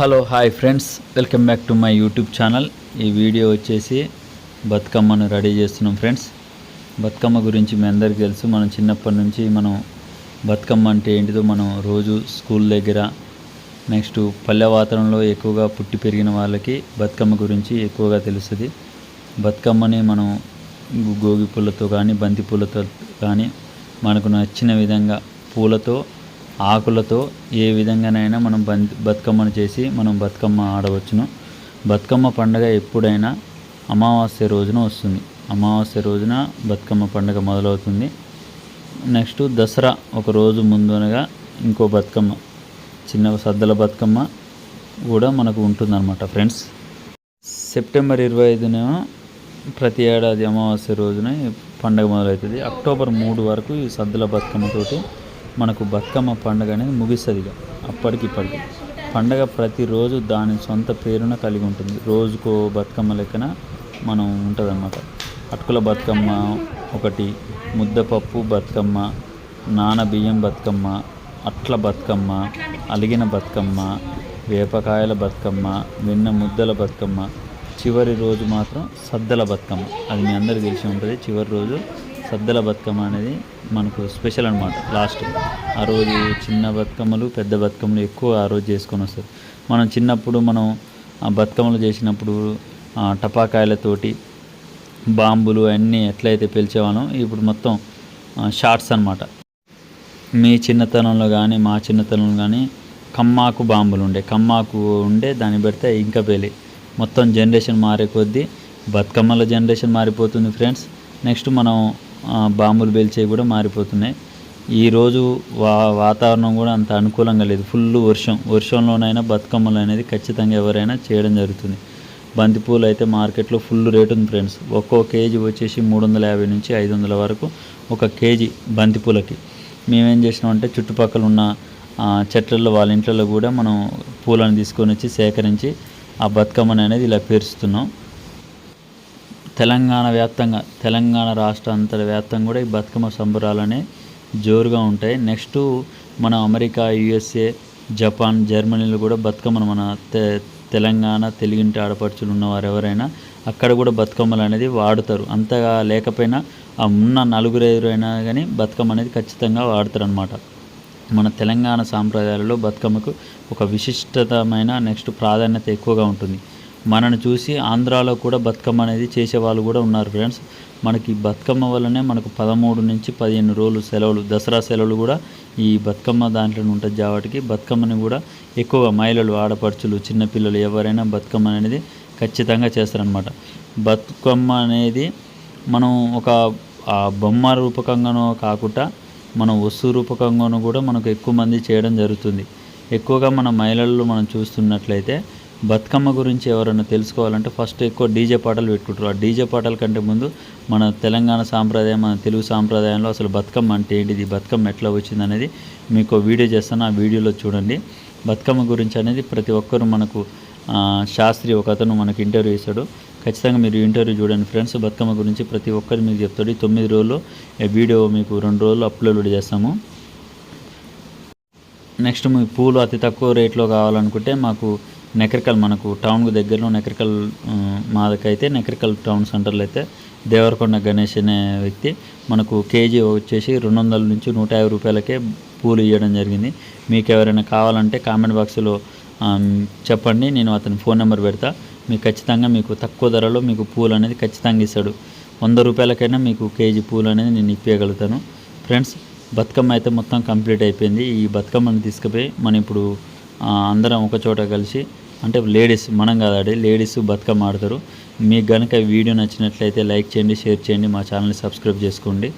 Hello hi friends, welcome back to my YouTube channel. ఈ video వచ్చేసి బతుకమ్మను ready చేస్తున్నాం ఫ్రెండ్స్. బతుకమ్మ గురించి మీ అందరికీ తెలుసు. మనం చిన్నప్పటి నుంచి మనం బతుకమ్మ అంటే ఏంటిదో మనం రోజు స్కూల్ దగ్గర నెక్స్ట్ పల్లె వాతావరణంలో ఎక్కువగా పుట్టి పెరిగిన వాళ్ళకి బతుకమ్మ గురించి ఎక్కువగా తెలుస్తుంది. బతుకమ్మని మనం గోగి పూలతో కానీ బంతి పూలతో కానీ మనకు నచ్చిన విధంగా పూలతో ఆకులతో ఏ విధంగానైనా మనం బతుకమ్మను చేసి మనం బతుకమ్మ ఆడవచ్చును. బతుకమ్మ పండుగ ఎప్పుడైనా అమావాస్య రోజున వస్తుంది. అమావాస్య రోజున బతుకమ్మ పండుగ మొదలవుతుంది. నెక్స్ట్ దసరా ఒక రోజు ముందునగా ఇంకో బతుకమ్మ, చిన్న సద్దల బతుకమ్మ కూడా మనకు ఉంటుందన్నమాట ఫ్రెండ్స్. సెప్టెంబర్ 25న ప్రతి ఏడాది అమావాస్య రోజున పండుగ మొదలవుతుంది. అక్టోబర్ 3 వరకు ఈ సద్దల బతుకమ్మతోటి మనకు బతుకమ్మ పండుగ అనేది ముగిస్తుంది. ఇక అప్పటికిప్పటికి పండగ ప్రతిరోజు దాని సొంత పేరున కలిగి ఉంటుంది. రోజుకో బతుకమ్మ లెక్కన మనం ఉంటుందన్నమాట. అటుకుల బతుకమ్మ ఒకటి, ముద్దపప్పు బతుకమ్మ, నానబియ్యం బతుకమ్మ, అట్ల బతుకమ్మ, అలిగిన బతుకమ్మ, వేపకాయల బతుకమ్మ, వెన్న ముద్దల బతుకమ్మ, చివరి రోజు మాత్రం సద్దల బతుకమ్మ. అది మీ అందరికీ తెలిసి ఉంటుంది. చివరి రోజు సద్దల బతుకమ్మ అనేది మనకు స్పెషల్ అనమాట. లాస్ట్ ఆ రోజు చిన్న బతుకమ్మలు పెద్ద బతుకమ్మలు ఎక్కువ ఆ రోజు చేసుకొని వస్తారు. మనం చిన్నప్పుడు మనం బతుకమ్మలు చేసినప్పుడు టపాకాయలతోటి బాంబులు అన్నీ ఎట్లయితే పేల్చేవాళ్ళం, ఇప్పుడు మొత్తం షార్ట్స్ అనమాట. మీ చిన్నతనంలో కానీ మా చిన్నతనంలో కానీ కమ్మాకు బాంబులు ఉండే దాన్ని పెడితే ఇంకా పేలి. మొత్తం జనరేషన్ మారే కొద్దీ బతుకమ్మల జనరేషన్ మారిపోతుంది ఫ్రెండ్స్. నెక్స్ట్ మనం బాంబులు పేల్చేవి కూడా మారిపోతున్నాయి. ఈరోజు వాతావరణం కూడా అంత అనుకూలంగా లేదు. ఫుల్ వర్షంలోనైనా బతుకమ్మలు అనేది ఖచ్చితంగా ఎవరైనా చేయడం జరుగుతుంది. బంతిపూలు అయితే మార్కెట్లో ఫుల్ రేట్ ఉంది ఫ్రెండ్స్. ఒక్కో కేజీ వచ్చేసి 350 నుంచి 500 వరకు ఒక కేజీ బంతిపూలకి. మేమేం చేసినామంటే చుట్టుపక్కల ఉన్న చెట్లలో వాళ్ళ ఇంట్లో కూడా మనం పూలను తీసుకొని వచ్చి సేకరించి ఆ బతుకమ్మని అనేది ఇలా పేరుస్తున్నాం. తెలంగాణ రాష్ట్ర అంతటి వ్యాప్తంగా కూడా ఈ బతుకమ్మ సంబరాలనే జోరుగా ఉంటాయి. నెక్స్ట్ మన అమెరికా, USA, జపాన్, జర్మనీలో కూడా బతుకమ్మను మన తెలంగాణ తెలుగింటి ఆడపడుచులు ఉన్నవారు ఎవరైనా అక్కడ కూడా బతుకమ్మలు అనేది వాడుతారు. అంతగా లేకపోయినా ఆ ఉన్న 4 అయినా కానీ బతుకమ్మ అనేది ఖచ్చితంగా వాడతారు అనమాట. మన తెలంగాణ సాంప్రదాయాలలో బతుకమ్మకు ఒక విశిష్టమైన నెక్స్ట్ ప్రాధాన్యత ఎక్కువగా ఉంటుంది. మనను చూసి ఆంధ్రాలో కూడా బతుకమ్మ అనేది చేసేవాళ్ళు కూడా ఉన్నారు ఫ్రెండ్స్. మనకి బతుకమ్మ వల్లనే మనకు 13 నుంచి 15 రోజులు సెలవులు, దసరా సెలవులు కూడా ఈ బతుకమ్మ దాంట్లో ఉంటుంది. కాబట్టి బతుకమ్మని కూడా ఎక్కువగా మహిళలు, ఆడపడుచులు, చిన్నపిల్లలు ఎవరైనా బతుకమ్మ అనేది ఖచ్చితంగా చేస్తారనమాట. బతుకమ్మ అనేది మనం ఒక బొమ్మ రూపకంగానో కాకుండా మనం వస్తువు రూపకంగానూ కూడా మనకు ఎక్కువ మంది చేయడం జరుగుతుంది. ఎక్కువగా మన మహిళలు మనం చూస్తున్నట్లయితే బతుకమ్మ గురించి ఎవరైనా తెలుసుకోవాలంటే ఫస్ట్ ఎక్కువ డీజే పాటలు పెట్టుకుంటారు. ఆ డీజే పాటల కంటే ముందు మన తెలంగాణ సాంప్రదాయం, మన తెలుగు సాంప్రదాయంలో అసలు బతుకమ్మ అంటే ఏంటిది, బతుకమ్మ ఎట్లా వచ్చింది అనేది మీకు వీడియో చేస్తాను. ఆ వీడియోలో చూడండి. బతుకమ్మ గురించి అనేది ప్రతి ఒక్కరు మనకు శాస్త్రి ఒక అతను మనకు ఇంటర్వ్యూ ఇస్తాడు. ఖచ్చితంగా మీరు ఇంటర్వ్యూ చూడండి ఫ్రెండ్స్. బతుకమ్మ గురించి ప్రతి ఒక్కరు మీకు చెప్తాడు. 9 రోజుల్లో వీడియో మీకు 2 రోజులు అప్లోడ్ చేస్తాము. నెక్స్ట్ మీకు పూలు అతి తక్కువ రేట్లో కావాలనుకుంటే మాకు నెక్రికల్, మనకు టౌన్కు దగ్గరలో నెక్రికల్, మాదకైతే నెక్రికల్ టౌన్ సెంటర్లో అయితే దేవరకొండ గణేష్ అనే వ్యక్తి మనకు కేజీ వచ్చేసి 200 నుంచి 150 రూపాయలకే పూలు ఇవ్వడం జరిగింది. మీకు ఎవరైనా కావాలంటే కామెంట్ బాక్స్లో చెప్పండి, నేను అతని ఫోన్ నెంబర్ పెడతా. మీకు ఖచ్చితంగా మీకు తక్కువ ధరలో మీకు పూలు అనేది ఖచ్చితంగా ఇస్తాడు. 100 రూపాయలకైనా మీకు కేజీ పూలు అనేది నేను ఇప్పగలుగుతాను ఫ్రెండ్స్. బతుకమ్మ అయితే మొత్తం కంప్లీట్ అయిపోయింది. ఈ బతుకమ్మని తీసుకుపోయి మనం ఇప్పుడు అందరం ఒక చోట కలిసి, అంటే లేడీస్, మనం కాదు లేడీస్ బతుకమ్మ ఆడతారు. మీకు కనుక వీడియో నచ్చినట్లయితే లైక్ చేయండి, షేర్ చేయండి, మా ఛానల్ని సబ్స్క్రైబ్ చేసుకోండి.